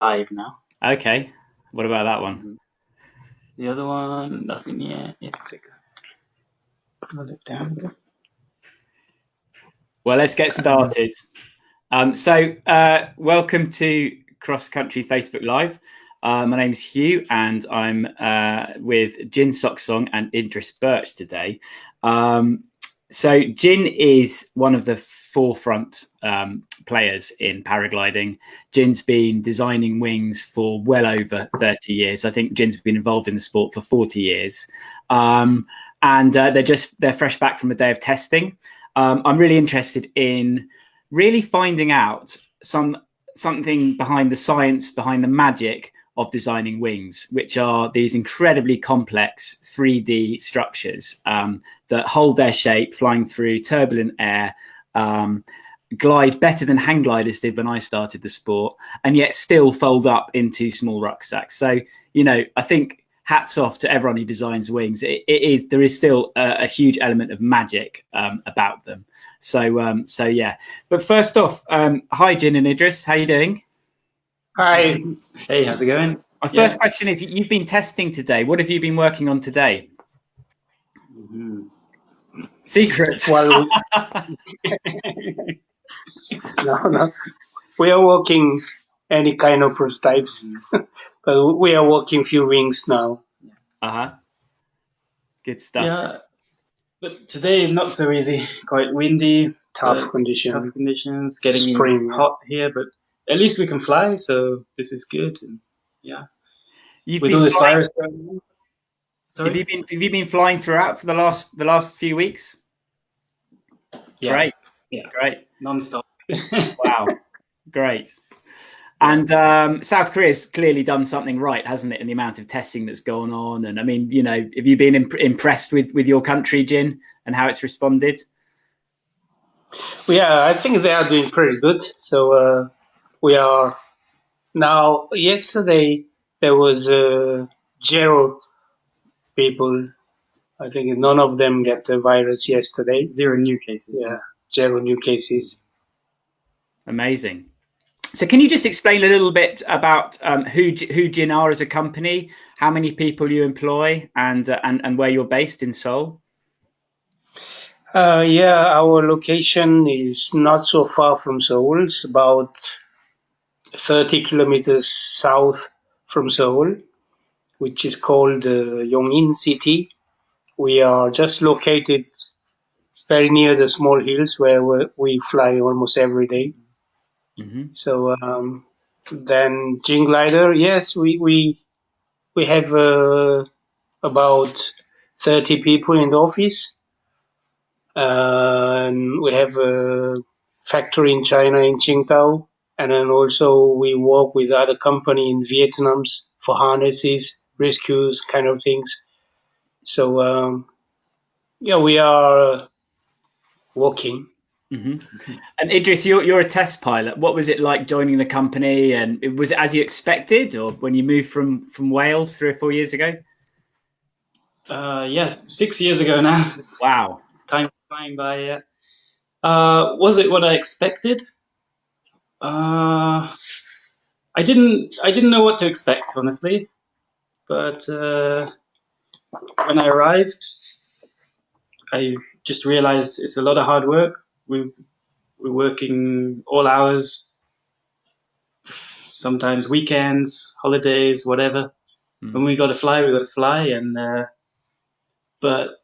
live now. Okay. What about that one? The other one, nothing yet. Yeah, click. I'll look down a bit. Well, let's get started. Welcome to Cross Country Facebook Live. My name's Hugh, and I'm with Jin Soksong and Idris Birch today. So Jin is one of the forefront players in paragliding. Jin's been designing wings for well over 30 years. I think Jin's been involved in the sport for 40 years. And they're fresh back from a day of testing. I'm really interested in really finding out something behind the science, behind the magic of designing wings, which are these incredibly complex 3D structures that hold their shape, flying through turbulent air, glide better than hang gliders did when I started the sport, and yet still fold up into small rucksacks. So, I think hats off to everyone who designs wings. There is still a huge element of magic about them. So yeah. But first off, hi Jin and Idris, how are you doing? Hi. Hey, how's it going? My first question is: you've been testing today. What have you been working on today? Secrets. Well, no, we are working any kind of prototypes, but we are working few wings now. Good stuff. Yeah, but today not so easy. Quite windy, tough conditions, getting spring hot here, but at least we can fly, so this is good. And yeah, with all this virus going on. Sorry? Have you been flying throughout for the last few weeks? Yeah. Great. Yeah. Great. Non-stop. Wow. Great. And South Korea's clearly done something right, hasn't it, in the amount of testing that's gone on? And I mean, have you been impressed with your country, Jin, and how it's responded? Yeah, I think they are doing pretty good. So we are now. Yesterday there was 0 people. I think none of them get the virus yesterday. 0 new cases. Yeah, 0 new cases. Amazing. So can you just explain a little bit about who Jin are as a company, how many people you employ, and where you're based in Seoul? Our location is not so far from Seoul. It's about 30 kilometers south from Seoul, which is called Yongin City. We are just located very near the small hills where we fly almost every day. Mm-hmm. So then Jin Glider, yes, we have about 30 people in the office. And we have a factory in China in Qingdao. And then also we work with other company in Vietnam for harnesses, rescues, kind of things. So, we are working. Mm-hmm. And Idris, you're a test pilot. What was it like joining the company? And was it as you expected, or when you moved from Wales 3 or 4 years ago? Yes, 6 years ago now. Wow. Time flying by. Was it what I expected? I didn't know what to expect, honestly. But when I arrived, I just realized it's a lot of hard work. We're working all hours, sometimes weekends, holidays, whatever. When we got to fly, we got to fly. And but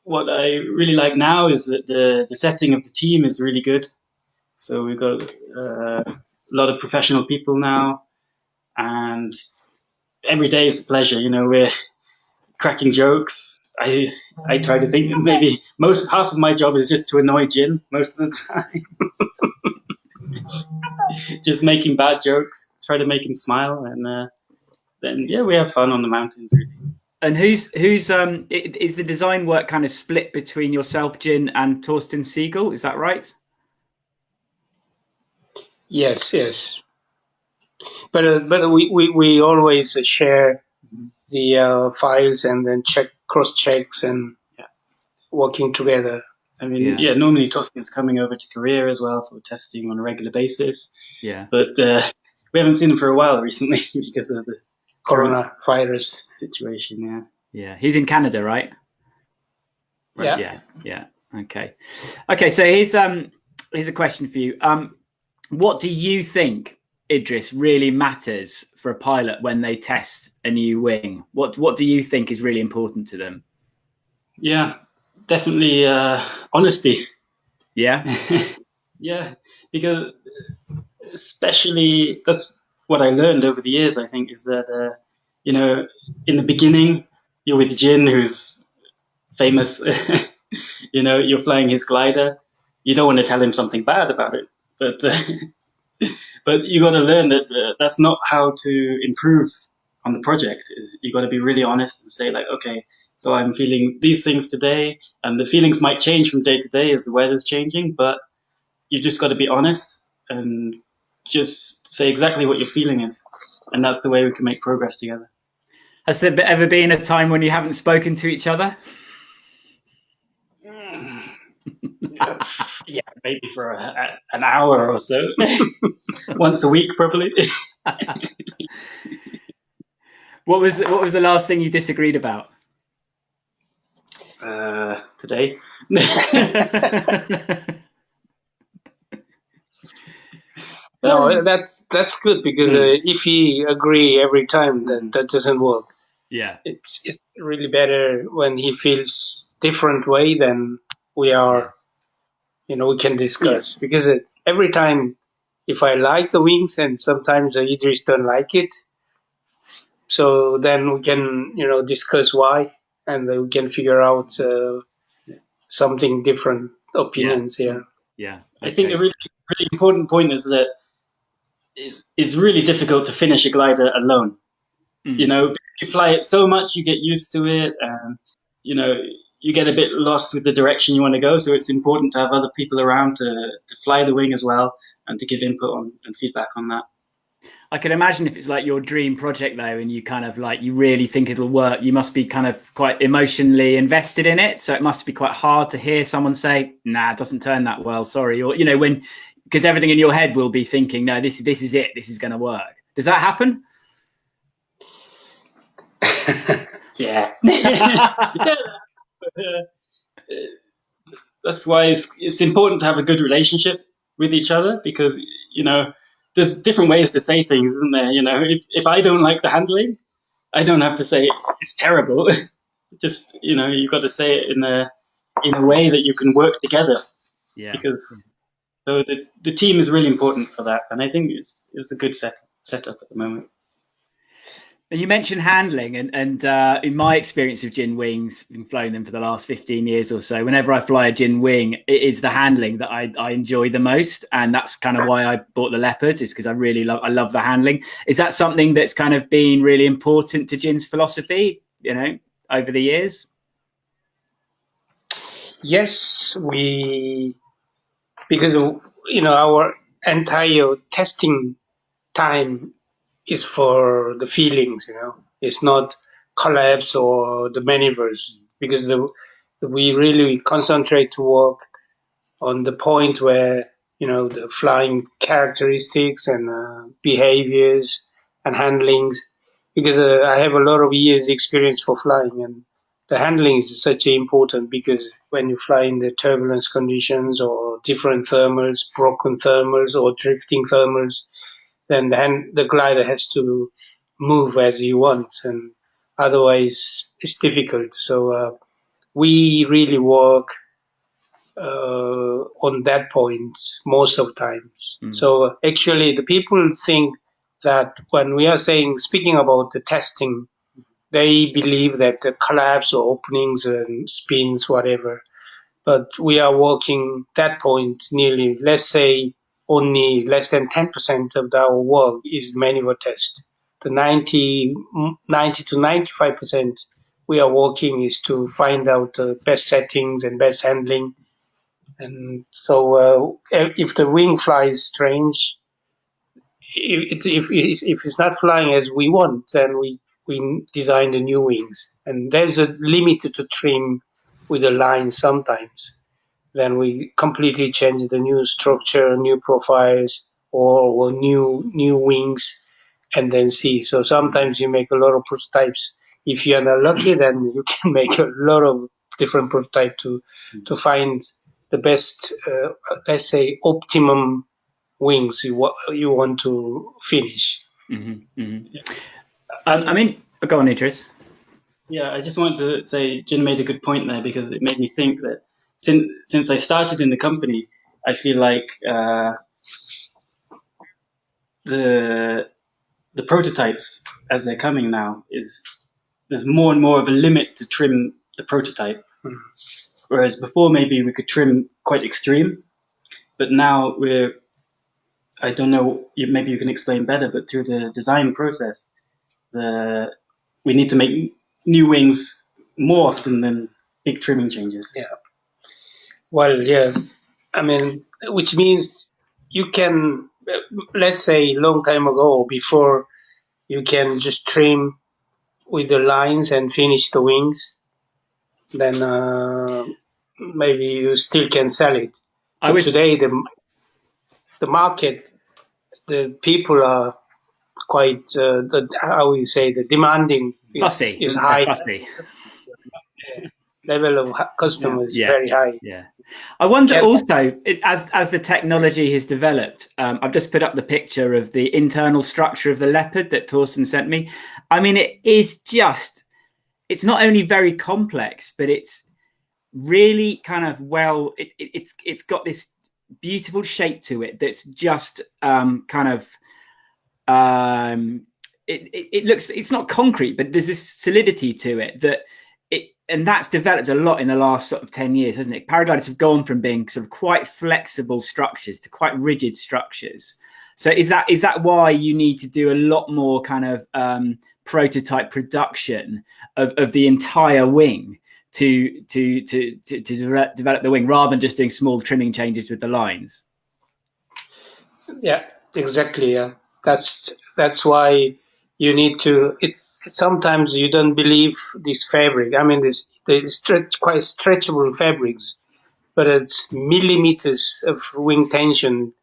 what I really like now is that the setting of the team is really good. So we've got a lot of professional people now, and every day is a pleasure. We're cracking jokes. I try to think that maybe half of my job is just to annoy Jin most of the time. Just making bad jokes, try to make him smile, and then we have fun on the mountains. Really. And who's is the design work kind of split between yourself, Jin, and Torsten Siegel? Is that right? Yes. But we always share the files and then cross checks and working together. I mean, normally Torsten's coming over to Korea as well for testing on a regular basis. Yeah. But we haven't seen him for a while recently because of the coronavirus situation. Yeah. Yeah, he's in Canada, right? Yeah. Yeah. Okay. So here's a question for you. What do you think, Idris, really matters for a pilot when they test a new wing? What do you think is really important to them? Yeah, definitely honesty. Yeah. Yeah, because especially that's what I learned over the years. I think is that in the beginning you're with Jin, who's famous. You're flying his glider. You don't want to tell him something bad about it, but but you got to learn that that's not how to improve on the project. Is you got to be really honest and say like, okay, so I'm feeling these things today, and the feelings might change from day to day as the weather's changing, but you just got to be honest and just say exactly what your feeling is, and that's the way we can make progress together. Has there ever been a time when you haven't spoken to each other? Yeah, maybe for an hour or so. Once a week, probably. What was the last thing you disagreed about? Today. No, that's good because if he agree every time, then that doesn't work. Yeah, it's really better when he feels different way than we are. We can discuss because every time, if I like the wings and sometimes Idris don't like it, so then we can discuss why, and we can figure out something different opinions. Yeah. Okay. I think a really, really important point is that it's really difficult to finish a glider alone. You fly it so much, you get used to it, and you get a bit lost with the direction you want to go. So it's important to have other people around to fly the wing as well and to give input on and feedback on that. I can imagine if it's like your dream project though, and you kind of like, you really think it'll work, you must be kind of quite emotionally invested in it. So it must be quite hard to hear someone say, nah, it doesn't turn that well, sorry. Or, because everything in your head will be thinking, no, this is it, this is going to work. Does that happen? Yeah. That's why it's important to have a good relationship with each other, because there's different ways to say things, isn't there? If I don't like the handling, I don't have to say it's terrible. Just you've got to say it in a way that you can work together. Yeah. Because so the team is really important for that, and I think it's a good setup at the moment. You mentioned handling, and in my experience of Jin wings, been flying them for the last 15 years or so, whenever I fly a Jin wing, it is the handling that I enjoy the most, and that's kind of why I bought the Leopard, is because I love the handling. Is that something that's kind of been really important to Jin's philosophy, over the years? Yes, because our entire testing time is for the feelings, it's not collapse or the maneuvers, because we really concentrate to work on the point where the flying characteristics and behaviors and handlings, because I have a lot of years experience for flying, and the handling is such important, because when you fly in the turbulence conditions or different thermals, broken thermals or drifting thermals, then the glider has to move as you want, and otherwise it's difficult. So we really work on that point most of times. So actually the people think that when we are speaking about the testing, they believe that the collapse or openings and spins, whatever, but we are working that point nearly, let's say, only less than 10% of our work is maneuver test. The 90 to 95% we are working is to find out the best settings and best handling. And so if the wing flies strange, if it's not flying as we want, then we design the new wings. And there's a limit to trim with a line sometimes. Then we completely change the new structure, new profiles, or new wings, and then see. So sometimes you make a lot of prototypes. If you are lucky, then you can make a lot of different prototypes to find the best, let's say, optimum wings you want to finish. I mean, go on, Idris. Yeah, I just wanted to say Jin made a good point there, because it made me think that since I started in the company, I feel like the prototypes as they're coming now there's more and more of a limit to trim the prototype. Whereas before maybe we could trim quite extreme, but now I don't know, maybe you can explain better, but through the design process, we need to make new wings more often than big trimming changes. Yeah. Well, yeah. I mean, which means you can, let's say, long time ago, before you can just trim with the lines and finish the wings, then maybe you still can sell it. But today, the market, the people are quite, how you say, the demanding is high. Fussy. Level of customers very high. Yeah. I wonder also, as the technology has developed, I've just put up the picture of the internal structure of the leopard that Torsten sent me. I mean, it's not only very complex, but it's really kind of it's got this beautiful shape to it that's just it looks, it's not concrete, but there's this solidity to it and that's developed a lot in the last sort of 10 years, hasn't it? Paragliders have gone from being sort of quite flexible structures to quite rigid structures. So is that why you need to do a lot more kind of prototype production of the entire wing to develop the wing, rather than just doing small trimming changes with the lines? Yeah, exactly. Yeah, that's why you need to. It's sometimes you don't believe this fabric. I mean, quite stretchable fabrics, but it's millimeters of wing tension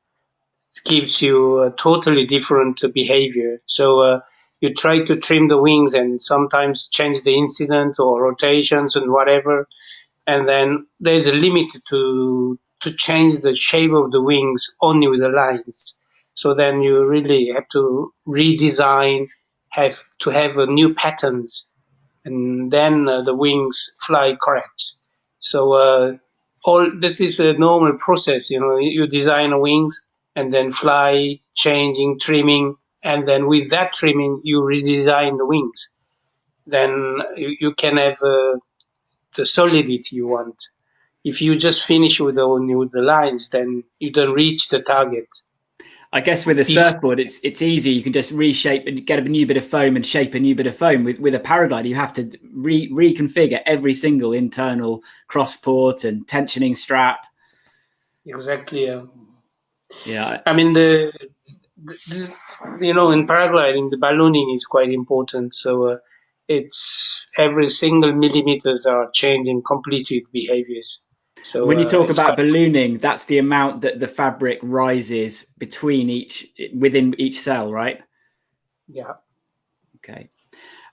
gives you a totally different behavior. So you try to trim the wings and sometimes change the incident or rotations and whatever, and then there's a limit to change the shape of the wings only with the lines. So then you really have to redesign, have to have new patterns, and then the wings fly correct. So all this is a normal process. You design wings and then fly, changing, trimming, and then with that trimming you redesign the wings. Then you can have the solidity you want. If you just finish with the lines, then you don't reach the target. I guess with a surfboard, it's easy. You can just reshape and get a new bit of foam and shape a new bit of foam. With a paraglider, you have to reconfigure every single internal cross port and tensioning strap. Exactly. Yeah. I mean, in paragliding, the ballooning is quite important. So it's every single millimeters are changing completely behaviors. So when you talk about ballooning, that's the amount that the fabric rises within each cell, right? Yeah. Okay.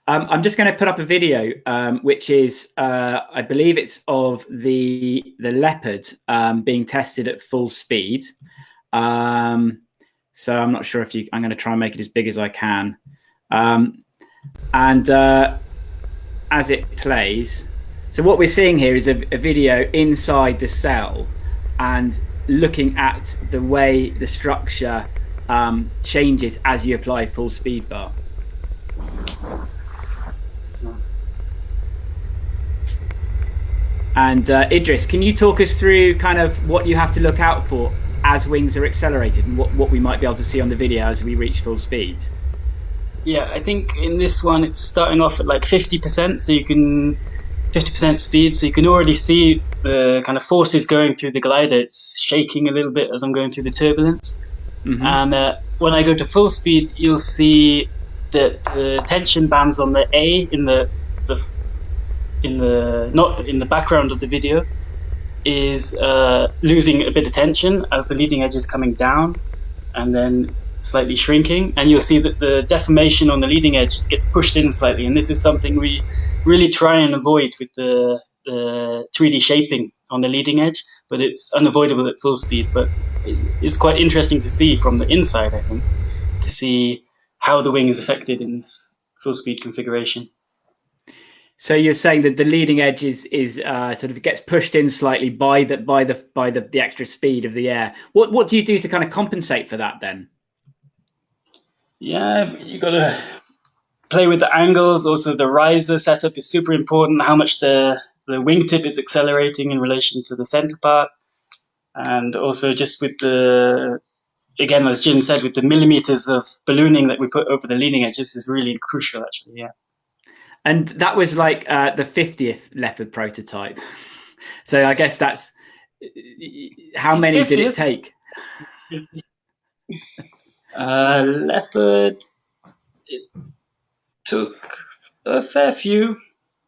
I'm just going to put up a video, which is, I believe it's of the leopard being tested at full speed. So I'm not sure I'm going to try and make it as big as I can. And as it plays, so what we're seeing here is a video inside the cell and looking at the way the structure changes as you apply full speed bar. And Idris, can you talk us through kind of what you have to look out for as wings are accelerated and what we might be able to see on the video as we reach full speed? Yeah, I think in this one it's starting off at like 50%, so you can 50% speed, so you can already see the kind of forces going through the glider. It's shaking a little bit as I'm going through the turbulence. Mm-hmm. And when I go to full speed, you'll see that the tension bands on the A not in the background of the video is losing a bit of tension as the leading edge is coming down. and then slightly shrinking, and you'll see that the deformation on the leading edge gets pushed in slightly. And this is something we really try and avoid with the 3D shaping on the leading edge, but it's unavoidable at full speed. But it's quite interesting to see from the inside, I think, to see how the wing is affected in this full speed configuration. So you're saying that the leading edge is sort of gets pushed in slightly by the extra speed of the air. What do you do to kind of compensate for that then? Yeah, you got to play with the angles. Also, the riser setup is super important. How much the wingtip is accelerating in relation to the center part, and also just with the, again, as Jim said, with the millimeters of ballooning that we put over the leading edge, this is really crucial, actually. Yeah. And that was like the 50th Leopard prototype. So I guess that's how many 50th? Did it take? 50. Leopard, it took a fair few.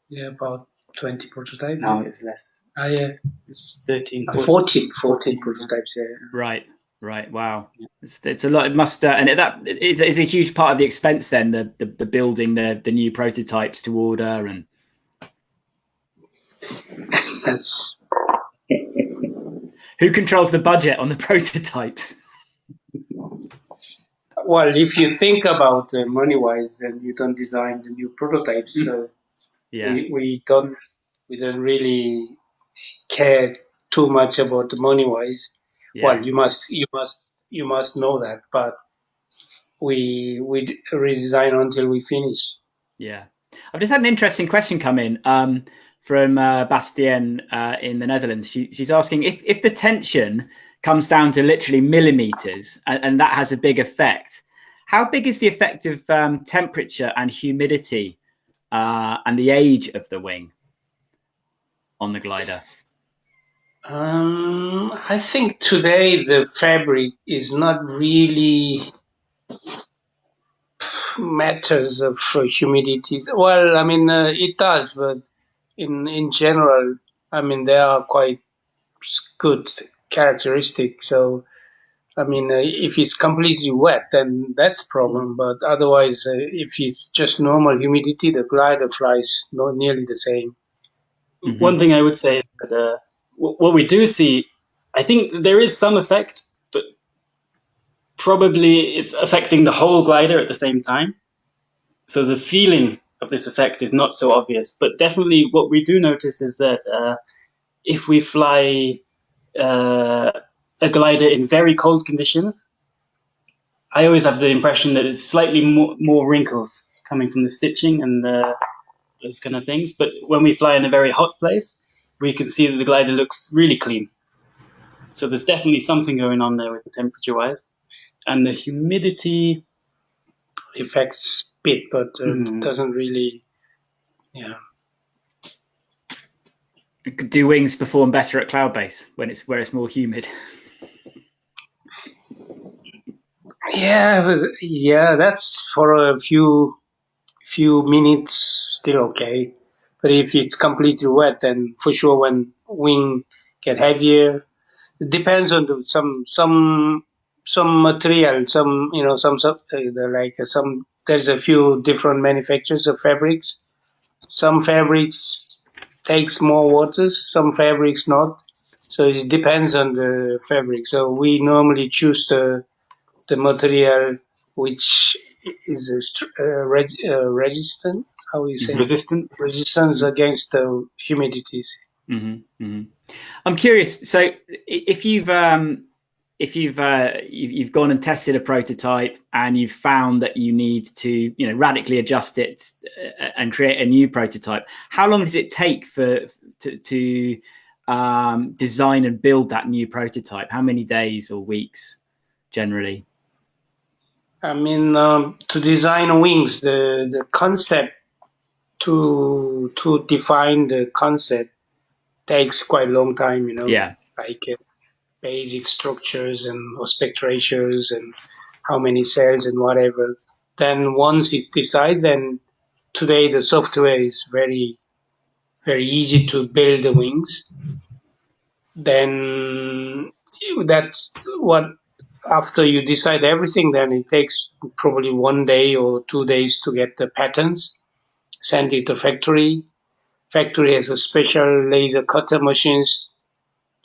Yeah, about 20 prototypes. No, it's less. Yeah. It's 13. 14 prototypes, yeah. Right. Wow. Yeah. It's a lot. It must, and that is a huge part of the expense then, the building the new prototypes to order and. That's. Who controls the budget on the prototypes? Well, if you think about money-wise, then you don't design the new prototypes. So yeah, we don't really care too much about the money-wise. Yeah. Well, you must know that, but we redesign until we finish. Yeah, I've just had an interesting question come in from Bastien in the Netherlands. She's asking if the tension comes down to literally millimeters and that has a big effect. How big is the effect of temperature and humidity and the age of the wing on the glider? I think today the fabric is not really matters of humidity. Well, I mean, it does, but in general, I mean, they are quite good characteristics. So, I mean, if it's completely wet, then that's a problem. But otherwise, if it's just normal humidity, the glider flies not nearly the same. Mm-hmm. One thing I would say is that what we do see, I think there is some effect, but probably it's affecting the whole glider at the same time. So the feeling of this effect is not so obvious. But definitely what we do notice is that if we fly a glider in very cold conditions, I always have the impression that it's slightly more wrinkles coming from the stitching and those kind of things. But when we fly in a very hot place, we can see that the glider looks really clean. So there's definitely something going on there with the temperature-wise. And the humidity affects a bit, but doesn't really, yeah. Do wings perform better at cloud base where it's more humid? Yeah, that's for a few minutes still okay. But if it's completely wet, then for sure when wing get heavier, it depends on some material, there's a few different manufacturers of fabrics. Some fabrics takes more waters, some fabrics not. So it depends on the fabric. So we normally choose the material which is resistant. How you say resistance against the humidities. Mm-hmm, mm-hmm. I'm curious. So if you've gone and tested a prototype and you've found that you need to radically adjust it and create a new prototype, how long does it take to design and build that new prototype? How many days or weeks generally? I mean, to design wings, the concept to define the concept takes quite a long time, Yeah. Like basic structures and spectratures and how many cells and whatever. Then once it's decided, then today the software is very, very easy to build the wings. Then that's what after you decide everything, then it takes probably 1 day or 2 days to get the patterns, send it to factory. Factory has a special laser cutter machines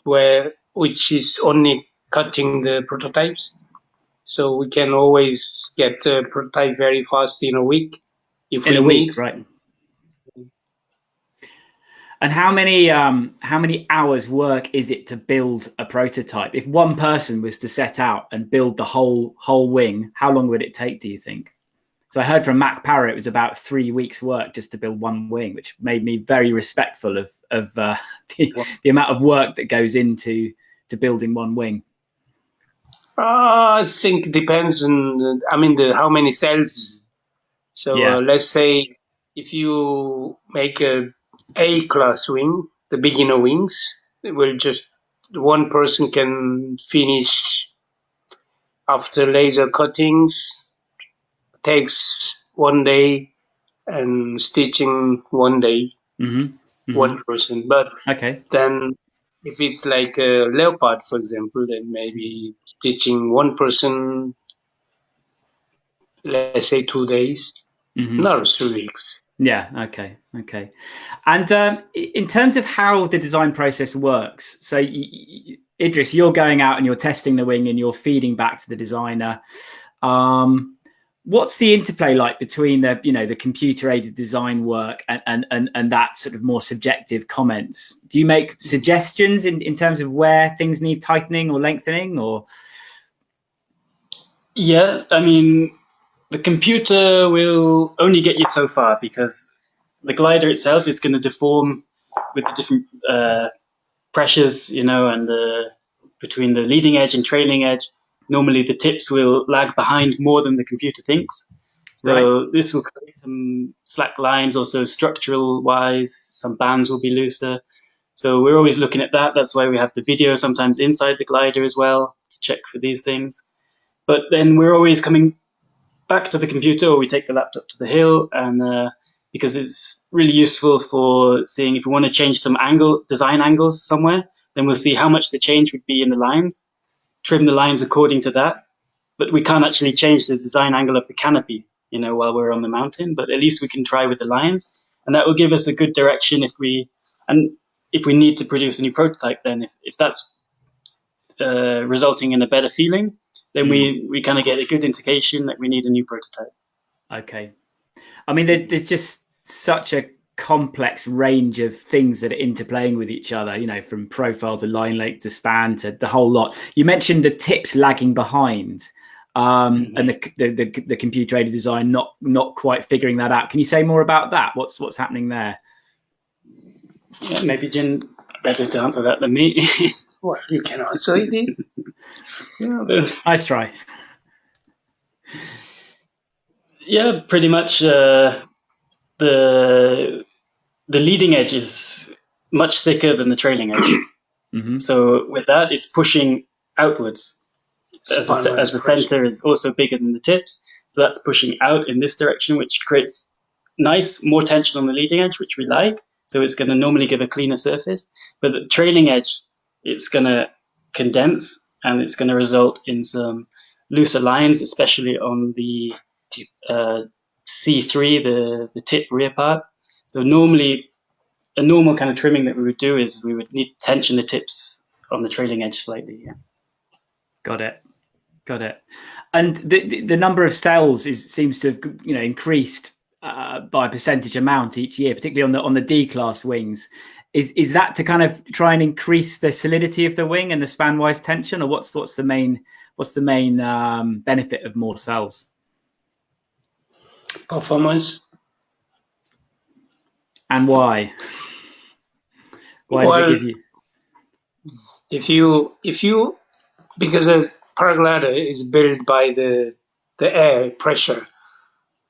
which is only cutting the prototypes. So we can always get a prototype very fast in a week if we need. Right? And how many hours work is it to build a prototype? If one person was to set out and build the whole wing, how long would it take, do you think? So I heard from Mac Parrot it was about 3 weeks work just to build one wing, which made me very respectful of the amount of work that goes into building one wing. I think it depends on, how many cells. So let's say if you make a A-class wing, the beginner wings, one person can finish after laser cuttings, takes 1 day, and stitching 1 day, one person. But then if it's like a leopard, for example, then maybe stitching one person, let's say 2 days, not 3 weeks. Yeah, okay. And in terms of how the design process works, so Idris, you're going out and you're testing the wing and you're feeding back to the designer. What's the interplay like between the computer-aided design work and that sort of more subjective comments? Do you make suggestions in terms of where things need tightening or lengthening, or? Yeah, I mean, the computer will only get you so far because the glider itself is going to deform with the different pressures, and between the leading edge and trailing edge. Normally the tips will lag behind more than the computer thinks. So this will create some slack lines, also structural wise, some bands will be looser. So we're always looking at that. That's why we have the video sometimes inside the glider as well to check for these things. But then we're always coming back to the computer, or we take the laptop to the hill, and because it's really useful for seeing if we want to change some design angles somewhere, then we'll see how much the change would be in the lines, trim the lines according to that. But we can't actually change the design angle of the canopy, while we're on the mountain, but at least we can try with the lines, and that will give us a good direction if we need to produce a new prototype. Then if that's resulting in a better feeling, then we kind of get a good indication that we need a new prototype. Okay. I mean, there's just such a complex range of things that are interplaying with each other, from profile to line length to span to the whole lot. You mentioned the tips lagging behind, and the computer-aided design not quite figuring that out. Can you say more about that? What's happening there? Yeah, maybe Jin better to answer that than me. Well, you can answer it. Yeah, nice try. Yeah, pretty much. The leading edge is much thicker than the trailing edge. So with that, it's pushing outwards. As the center is also bigger than the tips, so that's pushing out in this direction, which creates nice, more tension on the leading edge, which we like. So it's going to normally give a cleaner surface. But the trailing edge, it's going to condense, and it's going to result in some looser lines, especially on the C3, the tip rear part. So normally, a normal kind of trimming that we would do is we would need to tension the tips on the trailing edge slightly. Yeah. Got it. And the number of cells seems to have increased by a percentage amount each year, particularly on the D-class wings. Is that to kind of try and increase the solidity of the wing and the span-wise tension, or what's the main benefit of more cells? Performance. And why? Why does it give you? If you because a paraglider is built by the air pressure,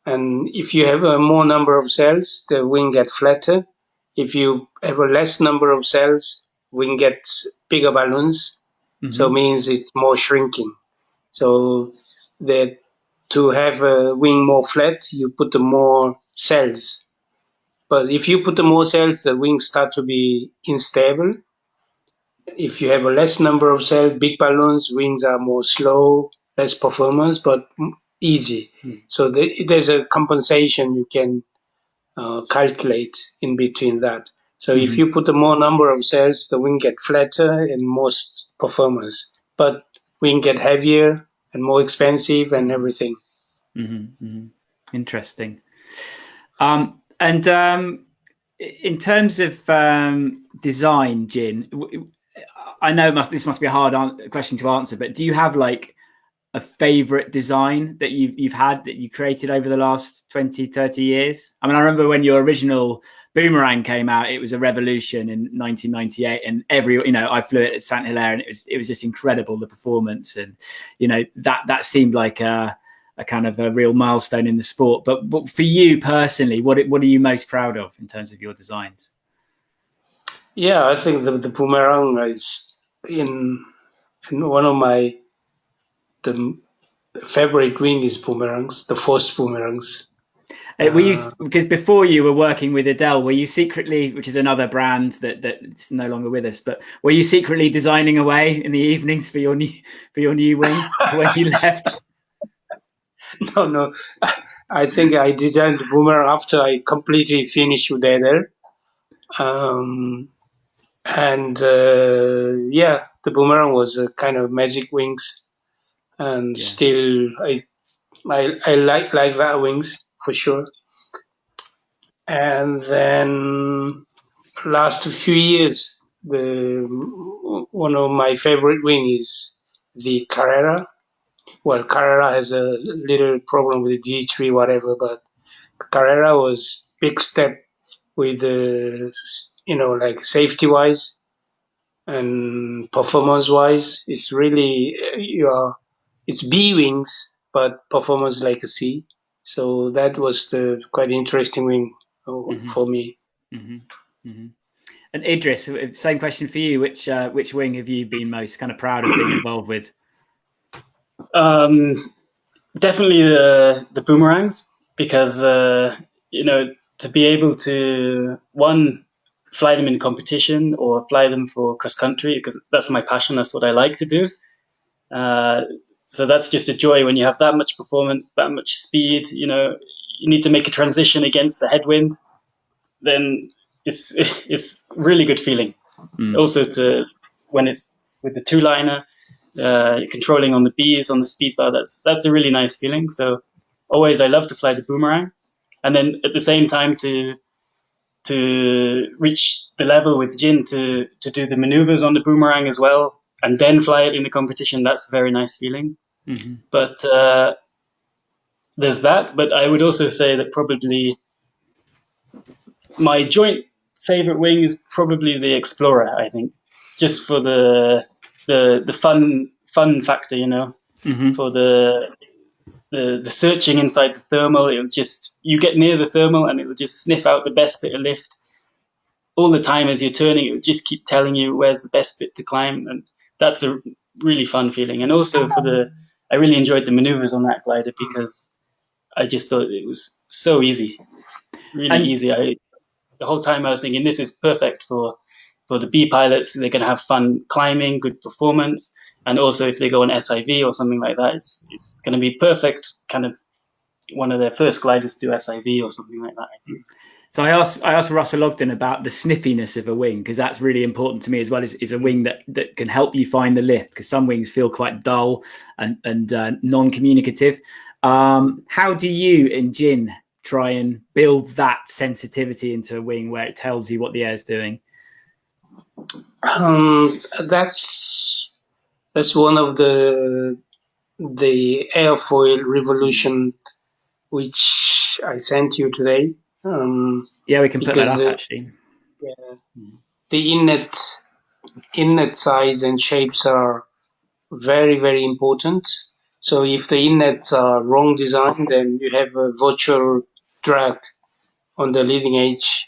and if you have a more number of cells, the wing gets flatter. If you have a less number of cells, wing gets bigger balloons, so it means it's more shrinking. So that to have a wing more flat, you put the more cells. But if you put the more cells, the wings start to be unstable. If you have a less number of cells, big balloons, wings are more slow, less performance, but easy. So there's a compensation you can calculate in between that. So if you put a more number of cells, the wing get flatter and more performance, but wing get heavier and more expensive and everything. Interesting. And in terms of design, Jin, I know this must be a hard question to answer, but do you have like a favorite design that you've had that you created over the last 20, 30 years? I mean, I remember when your original boomerang came out, it was a revolution in 1998, and I flew it at Saint Hilaire, and it was just incredible, the performance, and that seemed like a kind of a real milestone in the sport. But for you personally, what are you most proud of in terms of your designs? Yeah, I think the boomerang is in one of the favorite wing is boomerangs, the forced boomerangs. Because before you were working with Adele, were you secretly, which is another brand that's no longer with us, but were you secretly designing away in the evenings for your new wing when you left? No. I think I designed the boomerang after I completely finished with Adele. The boomerang was a kind of magic wings, and still I like that wings for sure. And then last few years, one of my favorite wing is the Carrera. Well, Carrera has a little problem with the G3 whatever, but Carrera was big step with like safety wise and performance wise. It's really it's B wings, but performance like a C. So that was the quite interesting wing for me. And Idris, same question for you. Which wing have you been most kind of proud of being involved with? Definitely the boomerangs, because to be able to fly them in competition or fly them for cross country, because that's my passion. That's what I like to do. So that's just a joy when you have that much performance, that much speed. You need to make a transition against the headwind. Then it's really good feeling. Also when it's with the two-liner, controlling on the B's on the speed bar, that's a really nice feeling. So always I love to fly the boomerang, and then at the same time to reach the level with Jin to do the maneuvers on the boomerang as well, and then fly it in the competition. That's a very nice feeling. But there's that. But I would also say that probably my joint favorite wing is probably the Explorer. I think just for the fun factor, for the searching inside the thermal. You get near the thermal and it will just sniff out the best bit of lift all the time as you're turning. It will just keep telling you where's the best bit to climb, and that's a really fun feeling. And also I really enjoyed the maneuvers on that glider because I just thought it was so easy, really easy. The whole time I was thinking this is perfect for the B pilots. They can have fun climbing, good performance, and also if they go on SIV or something like that, it's going to be perfect. Kind of one of their first gliders to do SIV or something like that, I think. So I asked Russell Ogden about the sniffiness of a wing, because that's really important to me as well. Is a wing that can help you find the lift, because some wings feel quite dull and non-communicative. How do you and Jin try and build that sensitivity into a wing where it tells you what the air is doing? That's one of the airfoil revolution which I sent you today. We can put that up actually. The inlet size and shapes are very, very important. So if the inlets are wrong design, then you have a virtual drag on the leading edge,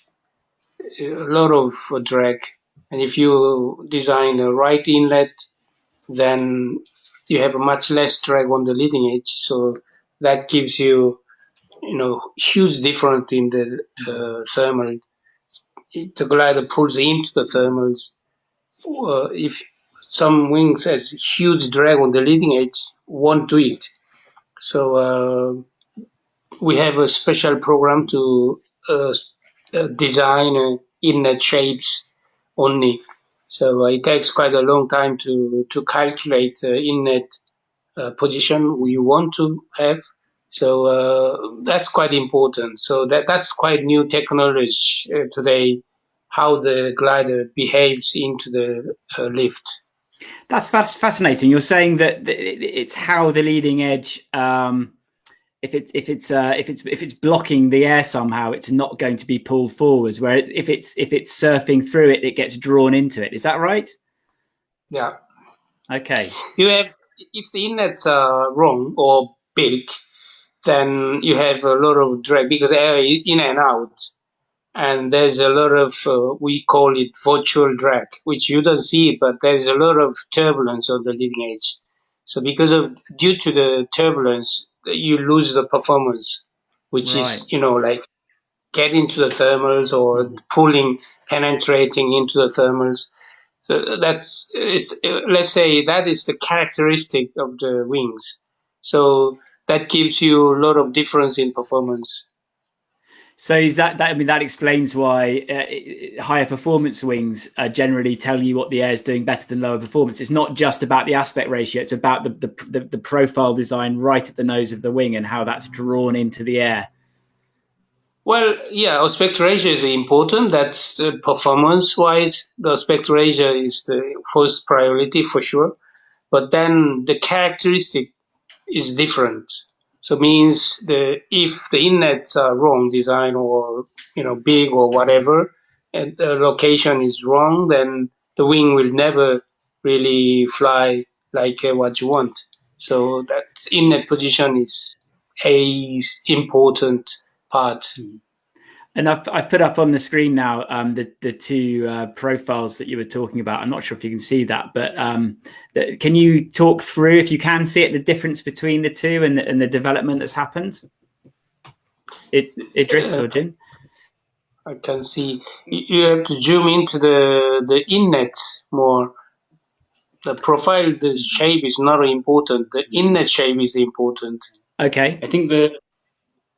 a lot of drag. And if you design a right inlet, then you have a much less drag on the leading edge. So that gives you, huge difference in the thermal. The glider pulls into the thermals if some wings has huge drag on the leading edge, won't do it. So we have a special program to design inlet shapes only. So it takes quite a long time to calculate inlet position we want to have. So that's quite important. So that's quite new technology today, how the glider behaves into the lift. That's fascinating. You're saying that it's how the leading edge, if it's blocking the air somehow, it's not going to be pulled forwards. Where if it's surfing through it, it gets drawn into it. Is that right? Yeah. Okay. If the inlets are wrong or big, then you have a lot of drag because air is in and out. And there's a lot of, we call it virtual drag, which you don't see, but there's a lot of turbulence on the leading edge. So due to the turbulence, you lose the performance, which is, like getting to the thermals or pulling, penetrating into the thermals. So let's say that is the characteristic of the wings. So that gives you a lot of difference in performance. So is that I mean, that explains why higher performance wings generally tell you what the air is doing better than lower performance. It's not just about the aspect ratio; it's about the profile design right at the nose of the wing and how that's drawn into the air. Well, yeah, aspect ratio is important. That's performance-wise. The aspect ratio is the first priority for sure. But then the characteristic is different. So means if the inlets are wrong design or big or whatever, and the location is wrong, then the wing will never really fly like what you want. So that inlet position is a important part. And I've put up on the screen now the two profiles that you were talking about. I'm not sure if you can see that, but can you talk through, if you can see it, the difference between the two and the development that's happened? Idris or Jin? I can see. You have to zoom into the inlet more. The profile, the shape is not important. The inlet shape is important. Okay. I think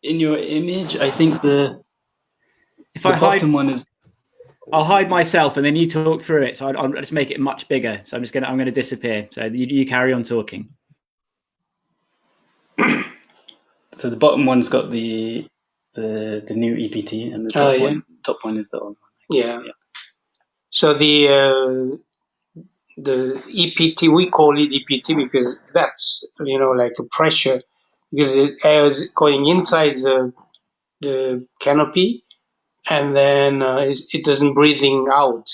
in your image, I think the bottom one is. I'll hide myself and then you talk through it. So I'll just make it much bigger. So I'm going to disappear. So you carry on talking. So the bottom one's got the new EPT, and the top one is the old one. Yeah. So the EPT, we call it EPT because that's like a pressure, because the air is going inside the canopy, and then it doesn't breathing out.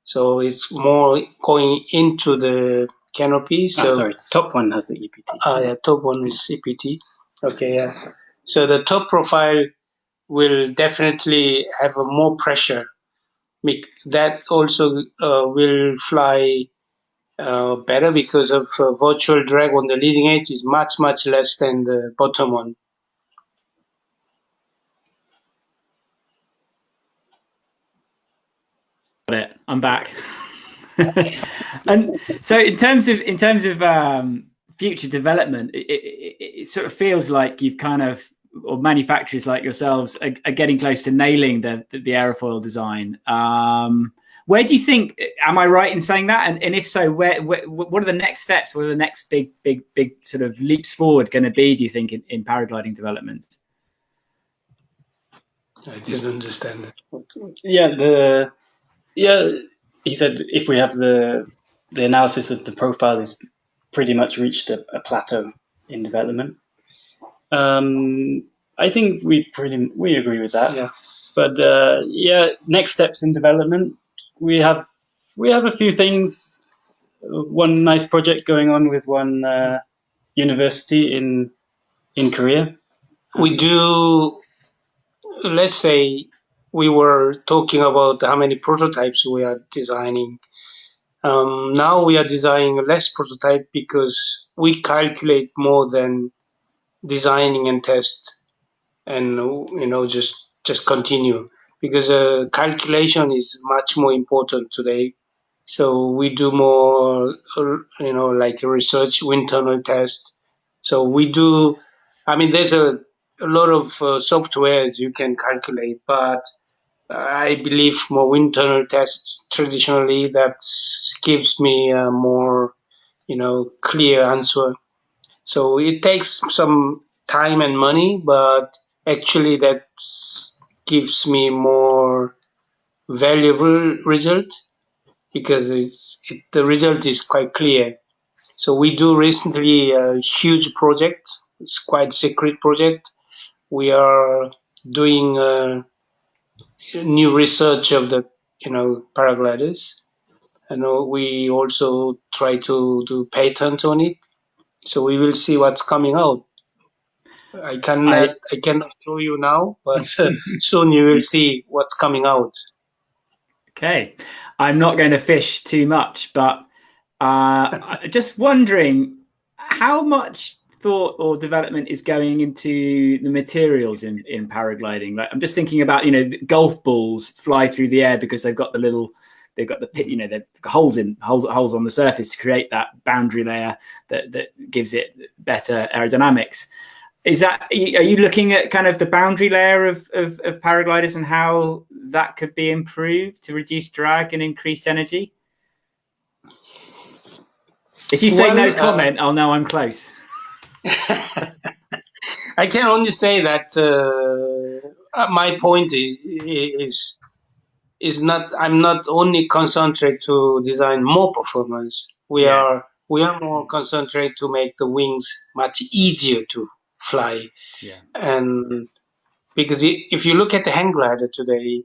So it's more going into the canopy. So top one has the EPT. Yeah, top one is EPT. Okay, yeah. So the top profile will definitely have a more pressure. That also will fly better because of virtual drag on the leading edge is much less than the bottom one. Got it. I'm back. And so in terms of future development, it sort of feels like you've kind of, or manufacturers like yourselves are getting close to nailing the aerofoil design. Where do you think? Am I right in saying that? And if so, what are the next steps? What are the next big sort of leaps forward going to be? Do you think in paragliding development? I didn't understand that. Yeah, he said if we have the analysis of the profile is pretty much reached a plateau in development. I think we agree with that. Yeah. But next steps in development, we have a few things. One nice project going on with one university in Korea. We do. Let's say we were talking about how many prototypes we are designing. Now we are designing less prototype because we calculate more than designing and test, and just continue, because calculation is much more important today. So we do more, like research, wind tunnel test. So we do. I mean, there's a lot of softwares you can calculate, but I believe more wind tunnel tests traditionally that gives me a more, clear answer. So it takes some time and money, but actually that gives me more valuable result because the result is quite clear. So we do recently a huge project. It's quite secret project. We are doing new research of the paragliders, and we also try to do patent on it. So we will see what's coming out. I cannot show you now, but soon you will see what's coming out. Okay, I'm not going to fish too much, but just wondering how much thought or development is going into the materials in paragliding. Like, I'm just thinking about, golf balls fly through the air because they've got the pit, they've got holes on the surface to create that boundary layer that gives it better aerodynamics. Are you looking at kind of the boundary layer of paragliders and how that could be improved to reduce drag and increase energy? If you say no comment, I'll know I'm close. I can only say that my point is not. I'm not only concentrate to design more performance. We are more concentrate to make the wings much easier to fly. Yeah. And because if you look at the hang glider today,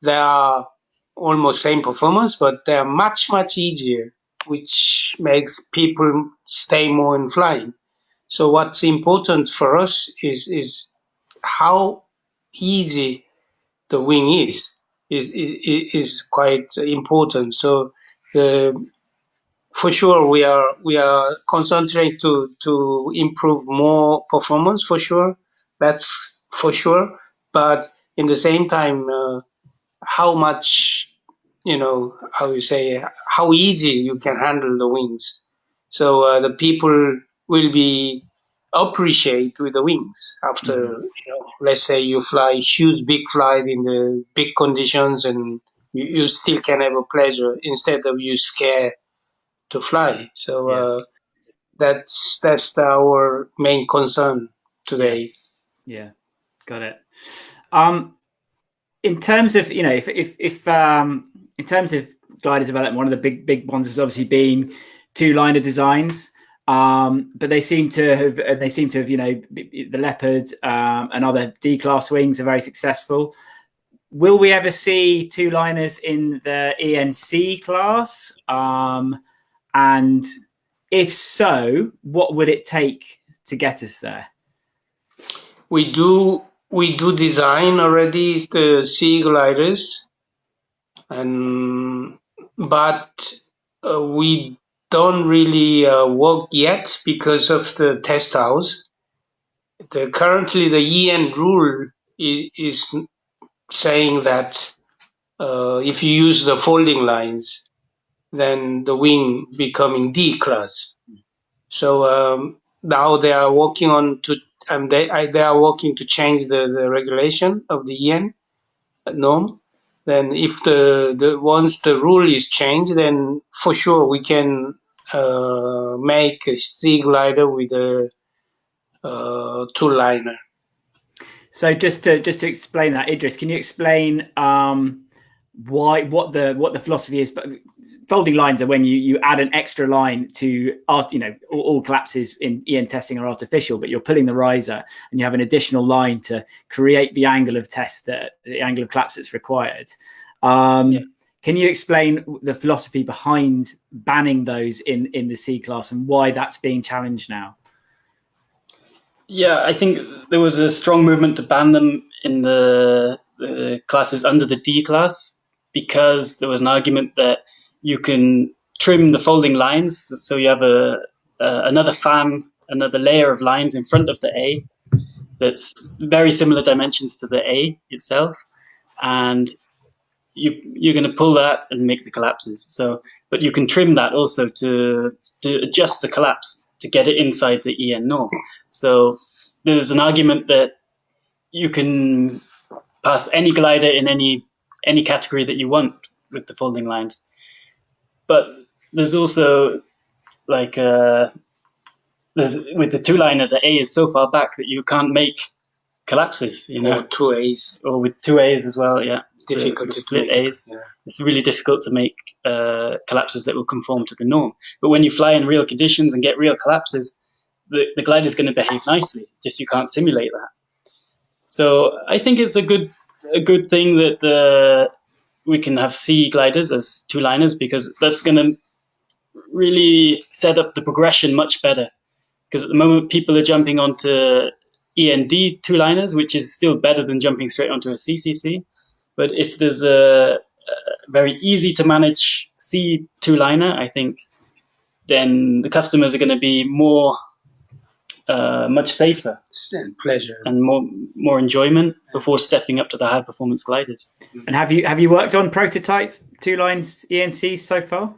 they are almost same performance, but they are much easier, which makes people stay more in flying. So what's important for us is how easy the wing is quite important. So for sure we are concentrating to improve more performance for sure. That's for sure. But in the same time, how much how easy you can handle the wings. So the people will be appreciate with the wings after let's say you fly huge big flight in the big conditions and you still can have a pleasure instead of you scared to fly. So that's our main concern today. Yeah, got it. In terms of if in terms of glider development, one of the big ones has obviously been two-liner designs. But they seem to have the Leopard and other D-class wings are very successful. Will we ever see two-liners in the ENC class? And if so, what would it take to get us there? We do design already the sea gliders, but we don't really work yet because of the test house. Currently, the EN rule is saying that if you use the folding lines, then the wing becoming D class. So now they are working on they are working to change the regulation of the EN norm. Then if the once the rule is changed, then for sure we can make a sea glider with a two-liner. So just to explain that, Idris, can you explain what the philosophy is? But folding lines are when you add an extra line to all collapses in EN testing are artificial, but you're pulling the riser and you have an additional line to create the angle of the angle of collapse that's required. Can you explain the philosophy behind banning those in the C class and why that's being challenged now? Yeah, I think there was a strong movement to ban them in the classes under the D class because there was an argument that you can trim the folding lines, so you have another fan, another layer of lines in front of the A that's very similar dimensions to the A itself, and you're going to pull that and make the collapses. So, but you can trim that also to adjust the collapse to get it inside the EN norm. So there's an argument that you can pass any glider in any category that you want with the folding lines. But there's also like there's with the two-liner, the A is so far back that you can't make collapses, you know. Or two A's. Or with two A's as well, yeah. Difficult the to split make. A's. Yeah. It's really difficult to make collapses that will conform to the norm. But when you fly in real conditions and get real collapses, the glider is going to behave nicely. Just you can't simulate that. So I think it's a good thing that we can have C gliders as two-liners, because that's going to really set up the progression much better. Because at the moment, people are jumping onto END two-liners, which is still better than jumping straight onto a CCC. But if there's a very easy to manage C two-liner, I think, then the customers are going to be much safer and pleasure and more enjoyment before stepping up to the high-performance gliders. And have you worked on prototype two-lines ENCs so far?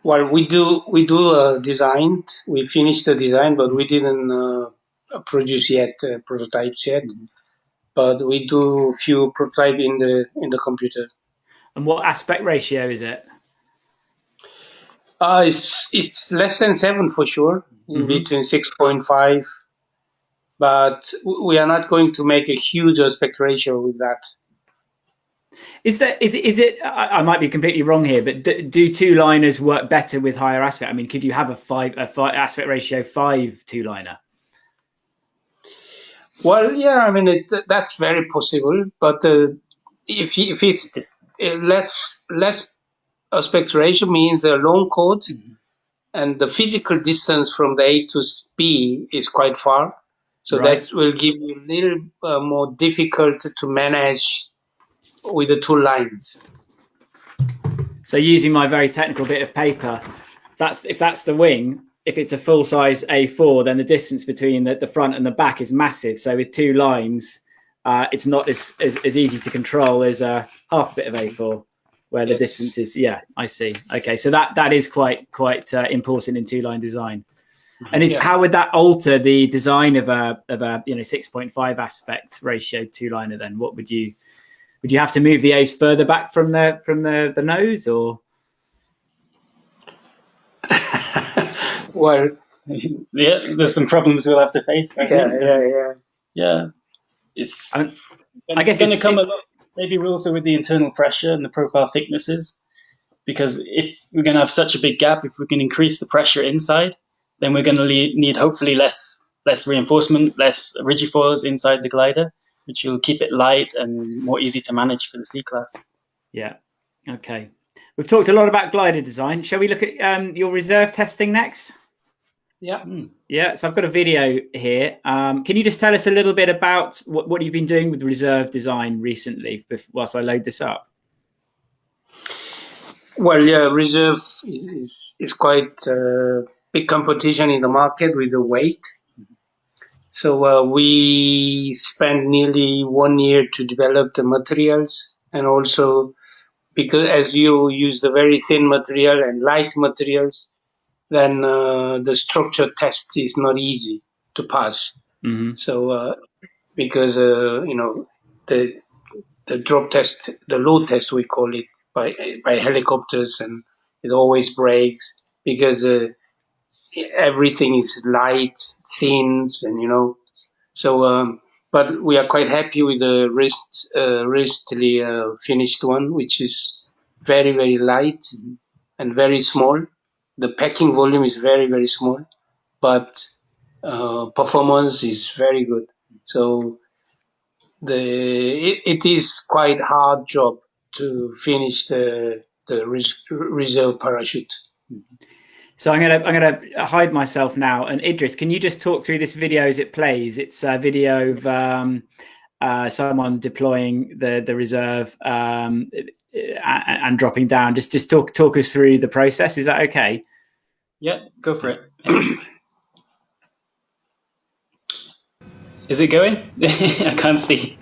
Well, we do design. We finished the design, but we didn't produce yet prototypes yet. But we do a few prototype in the computer. And what aspect ratio is it? It's less than 7 for sure, in between 6.5. But we are not going to make a huge aspect ratio with that. Is it? I might be completely wrong here, but do two-liners work better with higher aspect? I mean, could you have a five aspect ratio 5 two-liner? Well, yeah, I mean that's very possible. But if it's less aspect ratio means a long chord, and the physical distance from the A to B is quite far, so that will give you a little more difficult to manage with the two lines. So using my very technical bit of paper, if that's the wing, if it's a full size A4, then the distance between the front and the back is massive. So with two lines, it's not as easy to control as a half bit of A4, where the distance is. Yeah, I see. Okay, so that is quite important in two-line design. And how would that alter the design of a 6.5 aspect ratio two-liner? Then what would you have to move the A's further back from the nose, or? Well, yeah, there's some problems we'll have to face. Yeah. I guess it's going to come a lot, maybe also with the internal pressure and the profile thicknesses, because if we're going to have such a big gap, if we can increase the pressure inside, then we're going to need hopefully less reinforcement, less rigifoils inside the glider, which will keep it light and more easy to manage for the C-class. Yeah. Okay. We've talked a lot about glider design. Shall we look at your reserve testing next? Yeah. Yeah. So I've got a video here. Can you just tell us a little bit about what you've been doing with reserve design recently, whilst I load this up? Well, yeah, reserve is quite a big competition in the market with the weight. So we spent nearly 1 year to develop the materials, and also because as you use the very thin material and light materials, then the structure test is not easy to pass. So because the drop test, the load test we call it, by helicopters, and it always breaks because everything is light, thin, and so. But we are quite happy with the recently finished one, which is very, very light and very small. The packing volume is very, very small, but performance is very good. So it is quite hard job to finish the reserve parachute. So I'm gonna hide myself now. And Idris, can you just talk through this video as it plays? It's a video of someone deploying the reserve and dropping down. Just talk us through the process. Is that okay? Yeah, go for it. Is it going? I can't see.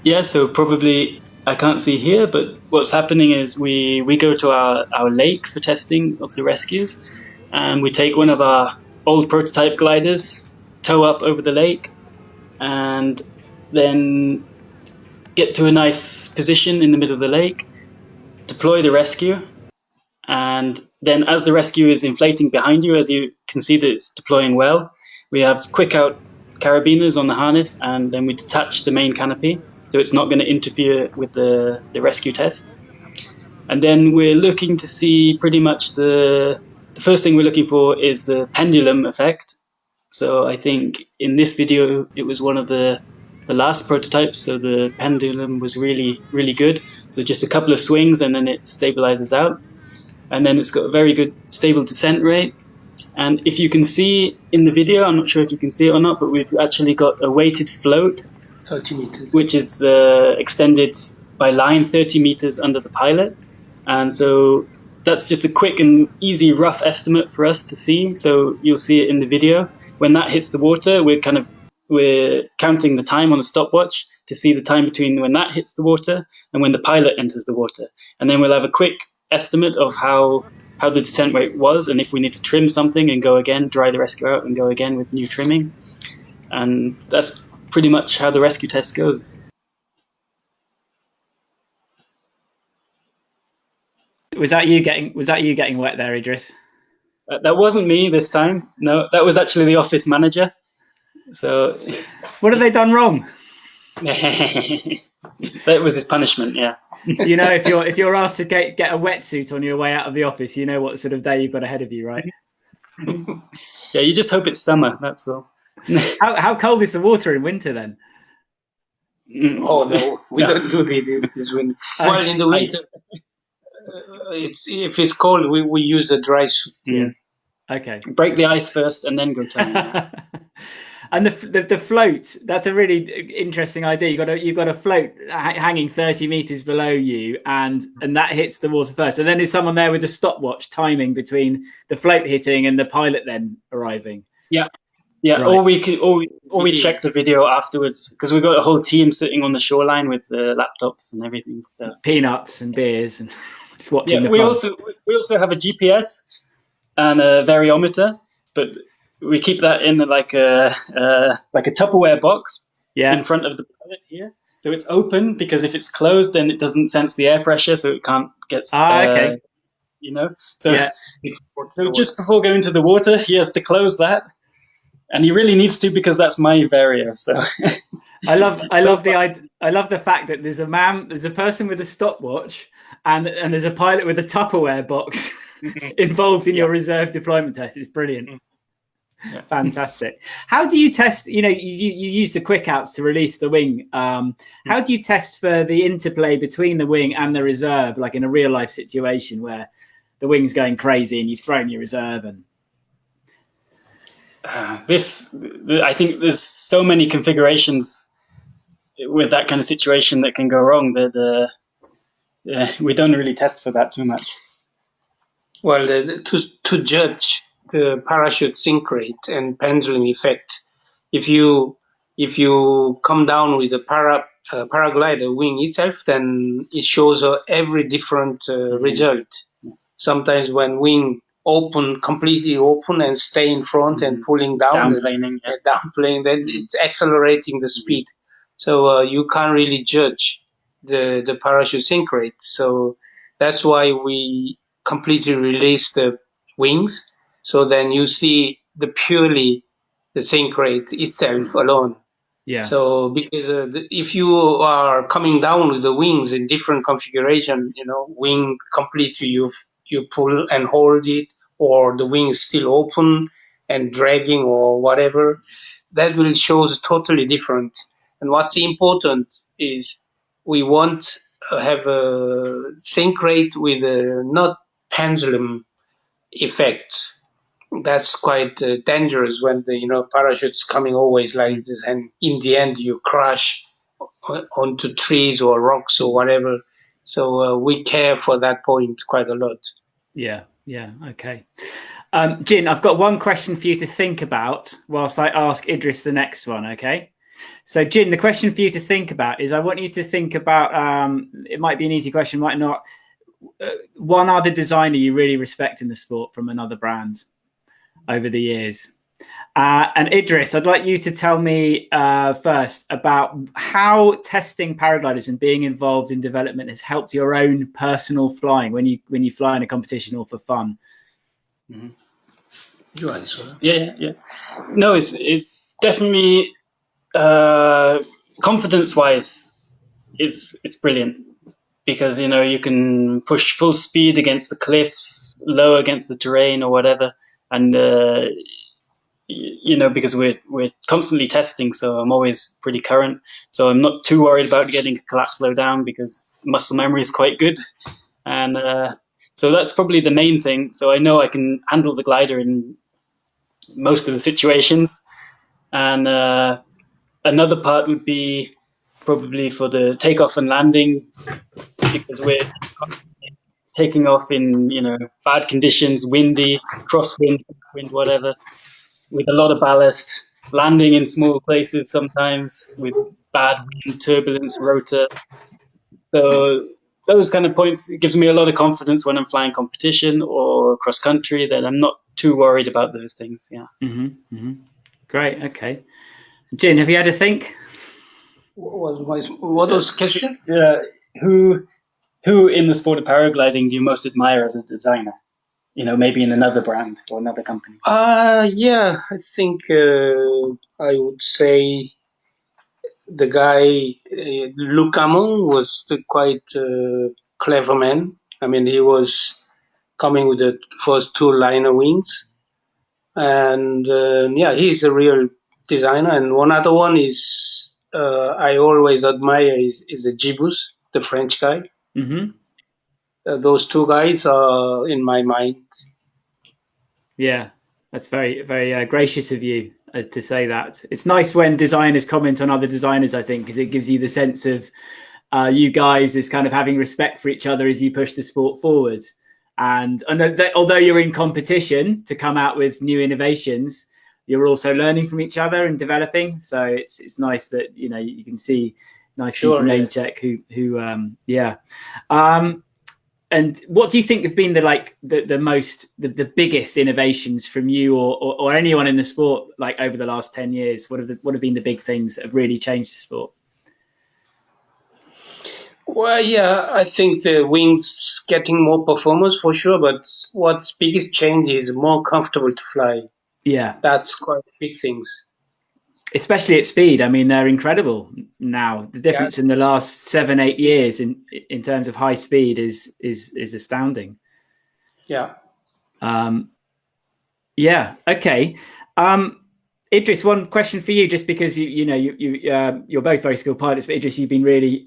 Yeah, so probably I can't see here, but what's happening is we go to our lake for testing of the rescues, and we take one of our old prototype gliders, tow up over the lake, and then get to a nice position in the middle of the lake, deploy the rescue, and then as the rescue is inflating behind you, as you can see that it's deploying well, we have quick out carabiners on the harness, and then we detach the main canopy, so it's not going to interfere with the rescue test. And then we're looking to see pretty much the first thing we're looking for is the pendulum effect. So I think in this video, it was one of the last prototypes. So the pendulum was really, really good. So just a couple of swings and then it stabilizes out. And then it's got a very good stable descent rate. And if you can see in the video, I'm not sure if you can see it or not, but we've actually got a weighted float, 30 meters, which is extended by line 30 meters under the pilot. And so that's just a quick and easy rough estimate for us to see. So you'll see it in the video. When that hits the water, we're counting the time on a stopwatch to see the time between when that hits the water and when the pilot enters the water. And then we'll have a quick estimate of how the descent rate was, and if we need to trim something and go again, dry the rescue out and go again with new trimming. And that's pretty much how the rescue test goes. Was that you getting wet there, Idris? That wasn't me this time. No, that was actually the office manager. So, what have they done wrong? That was his punishment. Yeah. You know, if you're asked to get a wetsuit on your way out of the office, you know what sort of day you've got ahead of you, right? Yeah, you just hope it's summer. That's all. How cold is the water in winter then? Oh no, we don't do this winter. Well, in the winter, if it's cold, we use a dry suit. Yeah. Okay. Break the ice first, and then go turn. And the float, that's a really interesting idea. You've got a float hanging 30 meters below you, and that hits the water first. And then there's someone there with a stopwatch timing between the float hitting and the pilot then arriving. Yeah. Yeah, right. Or we check the video afterwards, because we've got a whole team sitting on the shoreline with laptops and everything. So. Peanuts and beers and just watching. Yeah, we also have a GPS and a variometer, but we keep that in like a Tupperware box in front of the pilot here. So it's open, because if it's closed, then it doesn't sense the air pressure, so it can't get. Okay. You know, so so just before going to the water, he has to close that. And he really needs to, because that's my vario. So I love the fact that there's a person with a stopwatch and there's a pilot with a Tupperware box involved in your reserve deployment test. It's brilliant. Yeah. Fantastic. How do you test? You know, you use the quick outs to release the wing. How do you test for the interplay between the wing and the reserve, like in a real life situation where the wing's going crazy and you've thrown your reserve and I think there's so many configurations with that kind of situation that can go wrong that we don't really test for that too much. Well, to judge the parachute sink rate and pendulum effect, if you come down with the paraglider wing itself, then it shows every different result. Sometimes when wing completely open and stay in front and pulling down, downplaning, then it's accelerating the speed. So you can't really judge the parachute sink rate. So that's why we completely release the wings. So then you see purely the sink rate itself alone. Yeah. So because if you are coming down with the wings in different configuration, wing completely you pull and hold it, or the wing is still open and dragging or whatever, that will show totally different. And what's important is we want to have a sink rate with not pendulum effects. That's quite dangerous when the parachute's coming always like this, and in the end you crash onto trees or rocks or whatever. So we care for that point quite a lot. Yeah, okay. Jin, I've got one question for you to think about whilst I ask Idris the next one, okay? So, Jin, the question for you to think about is, I want you to think about, it might be an easy question, might not. One other designer you really respect in the sport from another brand over the years. And Idris, I'd like you to tell me first about how testing paragliders and being involved in development has helped your own personal flying when you fly in a competition or for fun. Mm-hmm. You answer. Yeah. No, it's definitely confidence-wise, it's brilliant because you can push full speed against the cliffs, low against the terrain or whatever, and because we're constantly testing, so I'm always pretty current. So I'm not too worried about getting a collapse slow down because muscle memory is quite good, and so that's probably the main thing. So I know I can handle the glider in most of the situations, and another part would be probably for the takeoff and landing, because we're taking off in bad conditions, windy, crosswind, wind, whatever, with a lot of ballast, landing in small places sometimes with bad wind, turbulence, rotor. So those kind of points, it gives me a lot of confidence when I'm flying competition or cross country, that I'm not too worried about those things. Yeah. Mm-hmm, mm-hmm. Great. Okay. Jin, have you had a think? What was the question? Yeah. Who in the sport of paragliding do you most admire as a designer? Maybe in another brand or another company. Yeah, I think I would say the guy Luc Amon was quite clever man. I mean, he was coming with the first two liner wings, and he's a real designer. And one other one is I always admire is a Gibus, the French guy. Mm-hmm. Those two guys are in my mind. Yeah, that's very, very gracious of you to say that. It's nice when designers comment on other designers, I think, because it gives you the sense of you guys as kind of having respect for each other as you push the sport forward. And although you're in competition to come out with new innovations, you're also learning from each other and developing. So it's nice that you can see to name check who and what do you think have been the biggest innovations from you or anyone in the sport, like over the last 10 years? What have been the big things that have really changed the sport? Well, yeah, I think the wings getting more performance for sure, but what's biggest change is more comfortable to fly. Yeah. That's quite big things. Especially at speed. I mean, they're incredible now. The difference in the last 7-8 years in terms of high speed is astounding. Yeah. Yeah. Okay. Idris, one question for you, just because you're both very skilled pilots, but Idris, you've been really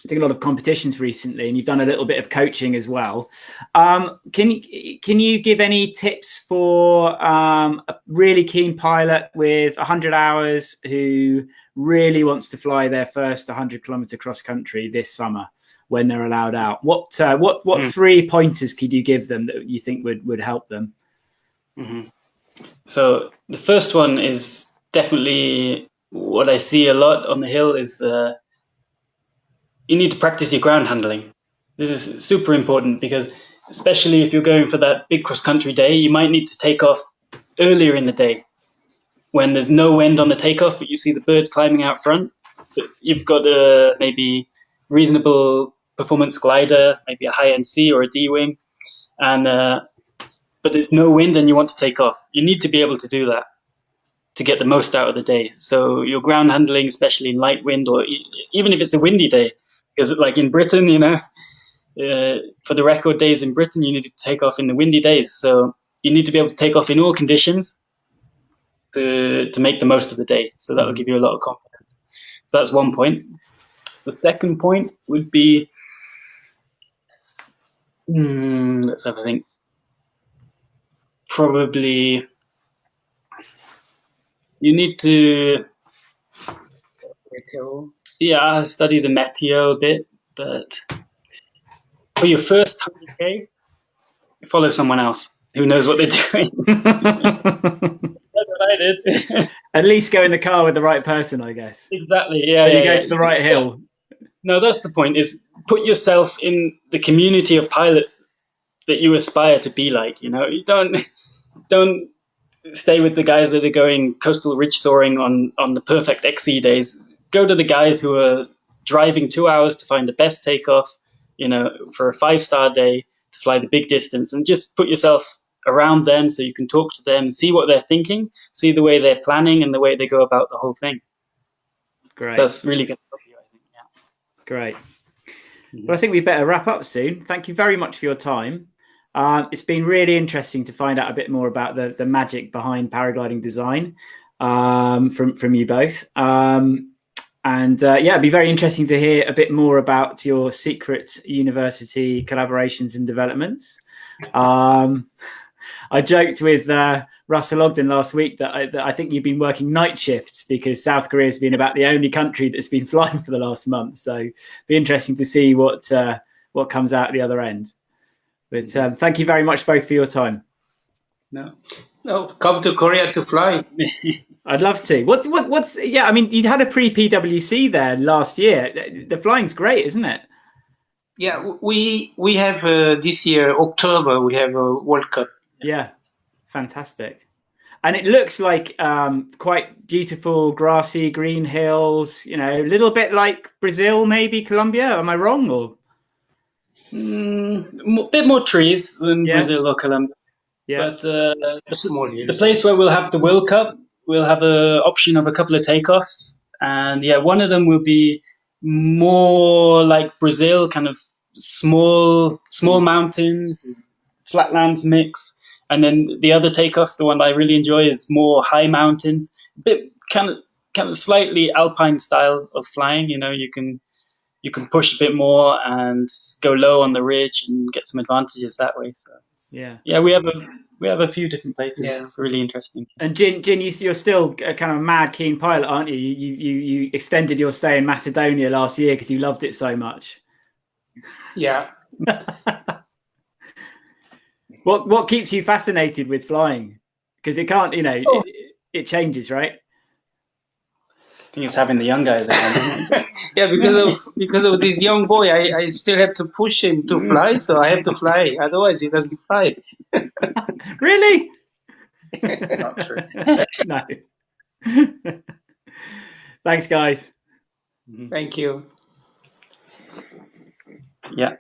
doing a lot of competitions recently, and you've done a little bit of coaching as well. Can you give any tips for a really keen pilot with 100 hours who really wants to fly their first 100-kilometer cross country this summer when they're allowed out? What 3 pointers could you give them that you think would help them? Mm-hmm. So the first one is definitely what I see a lot on the hill is you need to practice your ground handling. This is super important because especially if you're going for that big cross-country day, you might need to take off earlier in the day when there's no wind on the takeoff, but you see the bird climbing out front. But you've got a maybe reasonable performance glider, maybe a high NC or a D-wing, but there's no wind and you want to take off. You need to be able to do that to get the most out of the day. So your ground handling, especially in light wind or even if it's a windy day, because like in Britain, for the record days in Britain, you need to take off in the windy days. So you need to be able to take off in all conditions to make the most of the day. So that will give you a lot of confidence. So that's one point. The second point would be, let's have a think. Probably you need to study the meteo a bit, but for your first 100K, follow someone else who knows what they're doing. That's what excited. At least go in the car with the right person, I guess. Exactly. Yeah. So you go to the right hill. No, that's the point. Is put yourself in the community of pilots that you aspire to be like. You know, you don't stay with the guys that are going coastal ridge soaring on the perfect XC days. Go to the guys who are driving 2 hours to find the best takeoff, you know, for a 5-star day to fly the big distance, and just put yourself around them so you can talk to them, see what they're thinking, see the way they're planning and the way they go about the whole thing. Great. That's really going to help you, I think. Yeah. Great. Well, I think we better wrap up soon. Thank you very much for your time. It's been really interesting to find out a bit more about the magic behind paragliding design from you both. It'd be very interesting to hear a bit more about your secret university collaborations and developments. I joked with Russell Ogden last week that I think you've been working night shifts because South Korea has been about the only country that's been flying for the last month. So it'd be interesting to see what comes out the other end. But thank you very much both for your time. No, come to Korea to fly. I'd love to. What's I mean, you had a pre-PWC there last year. The flying's great, isn't it? Yeah, we have this year, October, we have a World Cup. Yeah, fantastic. And it looks like quite beautiful, grassy, green hills, you know, a little bit like Brazil, maybe Colombia. Am I wrong? Or a bit more trees than Brazil or Colombia. Yeah. But the place where we'll have the World Cup, we'll have an option of a couple of takeoffs. And one of them will be more like Brazil, kind of small mountains, flatlands mix. And then the other takeoff, the one I really enjoy, is more high mountains, a bit kind of slightly alpine style of flying. You know, you can push a bit more and go low on the ridge and get some advantages that way. So we have a few different places. Yeah. It's really interesting. And Jin, you're still a kind of mad keen pilot, aren't you? You extended your stay in Macedonia last year because you loved it so much. Yeah. What keeps you fascinated with flying? Because it can't, it changes, right? I think it's having the young guys around. Yeah, because of this young boy, I still have to push him to fly, so I have to fly. Otherwise, he doesn't fly. Really? It's not true. No. Thanks, guys. Thank you. Yeah.